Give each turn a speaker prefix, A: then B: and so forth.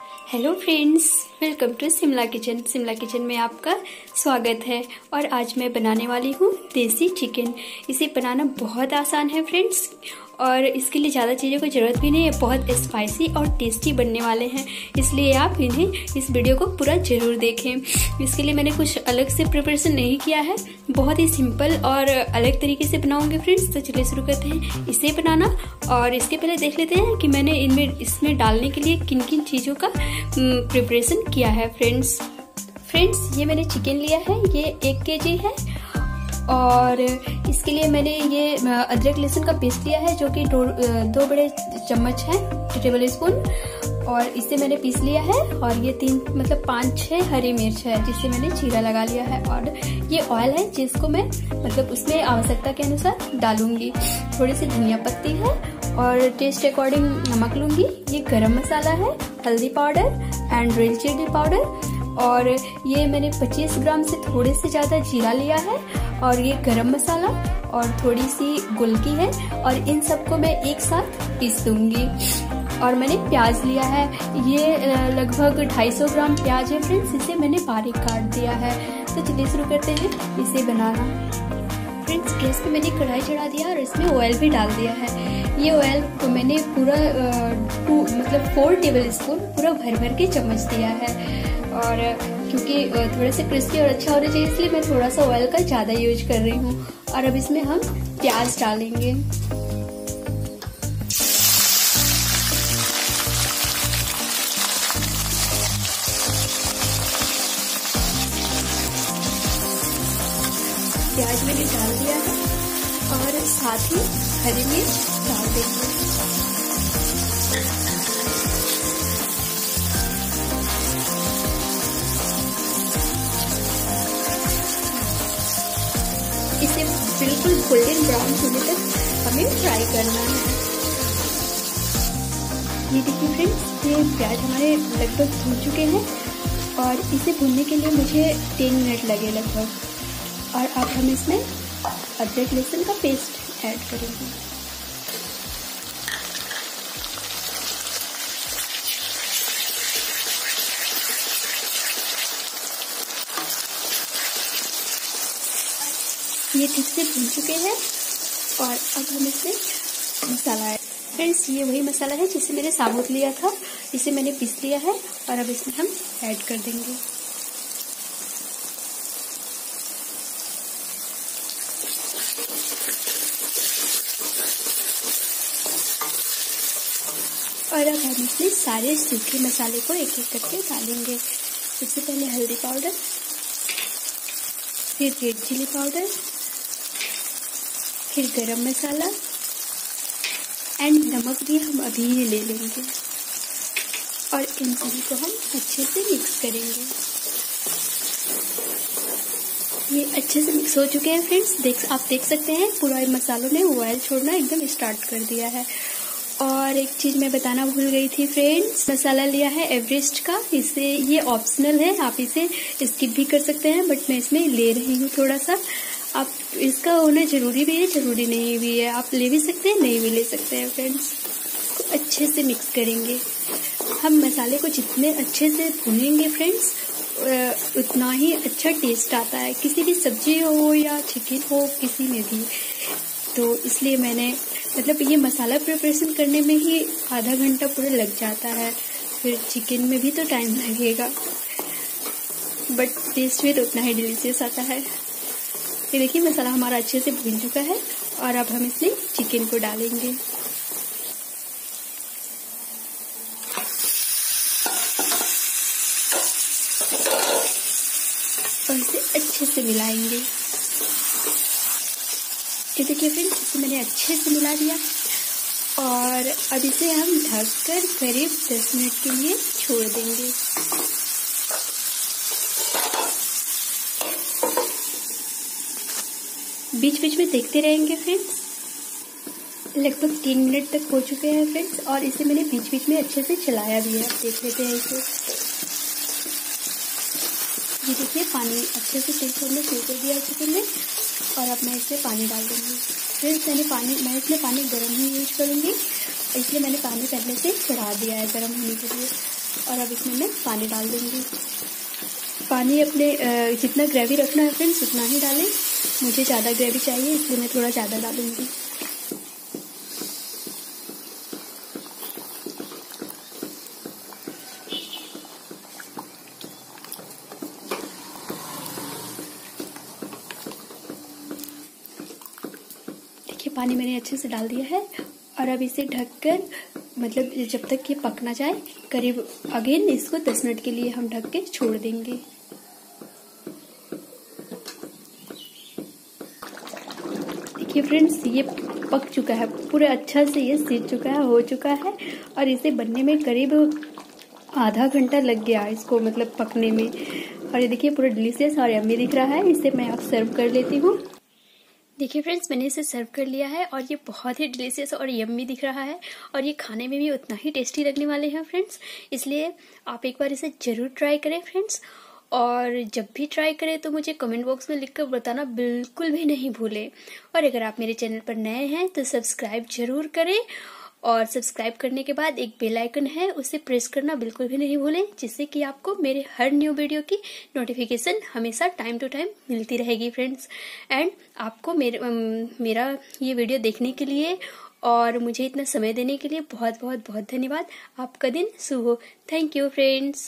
A: Hello friends, welcome to Shimla kitchen. Shimla kitchen में आपका स्वागत है। और आज मैं बनाने वाली हूँ देसी चिकन। इसे बनाना बहुत आसान है फ्रेंड्स, और इसके लिए ज़्यादा चीज़ों की ज़रूरत भी नहीं है। बहुत स्पाइसी और टेस्टी बनने वाले हैं, इसलिए आप इन्हें इस वीडियो को पूरा ज़रूर देखें। इसके लिए मैंने कुछ अलग से प्रिपरेशन नहीं किया है, बहुत ही सिंपल और अलग तरीके से बनाऊंगे फ्रेंड्स। तो चलिए शुरू करते हैं इसे बनाना। और इसके पहले देख लेते हैं कि मैंने इसमें डालने के लिए किन किन चीज़ों का प्रिपरेशन किया है फ्रेंड्स। ये मैंने चिकन लिया है, ये 1 kg है। और इसके लिए मैंने ये अदरक लहसुन का पेस्ट लिया है, जो कि 2 बड़े चम्मच है, 2 टेबल स्पून। और इसे मैंने पीस लिया है। और ये 5-6 हरी मिर्च है, जिससे मैंने चीरा लगा लिया है। और ये ऑयल है, जिसको मैं उसमें आवश्यकता के अनुसार डालूंगी। थोड़ी सी धनिया पत्ती है और टेस्ट अकॉर्डिंग नमक लूंगी। ये गरम मसाला है, हल्दी powder and red chilli powder. और ये मैंने 25 ग्राम से थोड़े से ज़्यादा जीरा लिया है। और ये गरम मसाला और थोड़ी सी गुलकी है। और इन सबको मैं एक साथ पीस दूंगी। और मैंने प्याज लिया है, ये लगभग 250 ग्राम प्याज है फ्रेंड्स। इसे मैंने बारीक काट दिया है। तो चलिए शुरू करते हैं इसे बनाना। फ्रेंड्स, गैस पे मैंने कढ़ाई चढ़ा दिया और इसमें ऑयल भी डाल दिया है। ये ऑयल को मैंने पूरा 4 टेबल स्पून पूरा भर के चम्मच दिया है। और क्योंकि थोड़ा सा क्रिस्पी और अच्छा होना चाहिए, इसलिए मैं थोड़ा सा ऑयल का ज़्यादा यूज कर रही हूँ। और अब इसमें हम प्याज डालेंगे। प्याज मैंने डाल दिया है और साथ ही हरी मिर्च डाल देंगे। इसे बिल्कुल गोल्डन ब्राउन होने तक हमें फ्राई करना है। ये देखिए फ्रेंड्स, ये प्याज हमारे लगभग भून चुके हैं। और इसे भूनने के लिए मुझे 10 मिनट लगे लगभग। और अब हम इसमें अदरक लहसुन का पेस्ट ऐड करेंगे। ये ठीक से भून चुके हैं। और अब हम इसमें मसाला ऐड। फ्रेंड्स, ये वही मसाला है जिसे मैंने साबुत लिया था, इसे मैंने पीस लिया है। और अब इसमें हम ऐड कर देंगे। और अब हम इसमें सारे सूखे मसाले को एक एक करके डालेंगे। सबसे पहले हल्दी पाउडर, फिर रेड चिली पाउडर, फिर गरम मसाला एंड नमक भी हम अभी ही ले लेंगे। और इन सभी को हम अच्छे से मिक्स करेंगे। ये अच्छे से मिक्स हो चुके हैं फ्रेंड्स। आप देख सकते हैं पूरा मसालों ने ऑयल छोड़ना एकदम स्टार्ट कर दिया है। और एक चीज़ मैं बताना भूल गई थी फ्रेंड्स, मसाला लिया है एवरेस्ट का। इसे ये ऑप्शनल है, आप इसे स्किप भी कर सकते हैं, बट मैं इसमें ले रही हूँ थोड़ा सा। आप इसका होना जरूरी भी है, जरूरी नहीं भी है। आप ले भी सकते हैं, नहीं भी ले सकते हैं फ्रेंड्स। इसको अच्छे से मिक्स करेंगे। हम मसाले को जितने अच्छे से भूनेंगे फ्रेंड्स, उतना ही अच्छा टेस्ट आता है, किसी भी सब्जी हो या चिकन हो, किसी में भी। तो इसलिए मैंने ये मसाला प्रिपरेशन करने में ही आधा घंटा पूरा लग जाता है। फिर चिकन में भी तो टाइम लगेगा, बट टेस्ट भी तो उतना ही डिलीशियस आता है। ये देखिए मसाला हमारा अच्छे से भून चुका है। और अब हम इसमें चिकन को डालेंगे। और इसे अच्छे से मिलाएंगे। ये देखिए फ्रेंड्स, इसे मैंने अच्छे से मिला दिया। और अब इसे हम ढककर करीब 10 मिनट के लिए छोड़ देंगे। बीच बीच में देखते रहेंगे फ्रेंड्स। लगभग 3 मिनट तक हो चुके हैं फ्रेंड्स। और इसे मैंने बीच बीच में अच्छे से चलाया भी है, देख लेते हैं इसे। ये देखिए पानी अच्छे से हमने फिल कर दिया चिकन में। और अब मैं इसमें पानी डाल दूँगी। फ्रेंड्स, मैं इसमें पानी गर्म ही यूज करूँगी, इसलिए मैंने पानी पहले से चढ़ा दिया है गर्म होने के लिए। और अब इसमें मैं पानी डाल दूँगी। पानी अपने जितना ग्रेवी रखना है फ्रेंड्स उतना ही डालें। मुझे ज़्यादा ग्रेवी चाहिए इसलिए मैं थोड़ा ज़्यादा डालूँगी। देखिए पानी मैंने अच्छे से डाल दिया है और अब इसे ढककर मतलब जब तक ये पक ना जाए करीब अगेन इसको 10 मिनट के लिए हम ढक के छोड़ देंगे। देखिए फ्रेंड्स ये पक चुका है, पूरा अच्छा से ये सीज चुका है, हो चुका है और इसे बनने में करीब आधा घंटा लग गया इसको मतलब पकने में। और ये देखिए पूरा डिलीशियस और यम्मी दिख रहा है। इसे मैं अब सर्व कर लेती हूँ। देखिए फ्रेंड्स मैंने इसे सर्व कर लिया है और ये बहुत ही डिलीशियस और यम्मी दिख रहा है और ये खाने में भी उतना ही टेस्टी लगने वाले हैं फ्रेंड्स। इसलिए आप एक बार इसे ज़रूर ट्राई करें फ्रेंड्स। और जब भी ट्राई करें तो मुझे कमेंट बॉक्स में लिखकर बताना बिल्कुल भी नहीं भूलें। और अगर आप मेरे चैनल पर नए हैं तो सब्सक्राइब जरूर करें और सब्सक्राइब करने के बाद एक बेल आइकन है उसे प्रेस करना बिल्कुल भी नहीं भूलें, जिससे कि आपको मेरे हर न्यू वीडियो की नोटिफिकेशन हमेशा टाइम टू टाइम मिलती रहेगी फ्रेंड्स। एंड आपको मेरा ये वीडियो देखने के लिए और मुझे इतना समय देने के लिए बहुत बहुत बहुत धन्यवाद। आपका दिन शुभ हो। Thank you friends.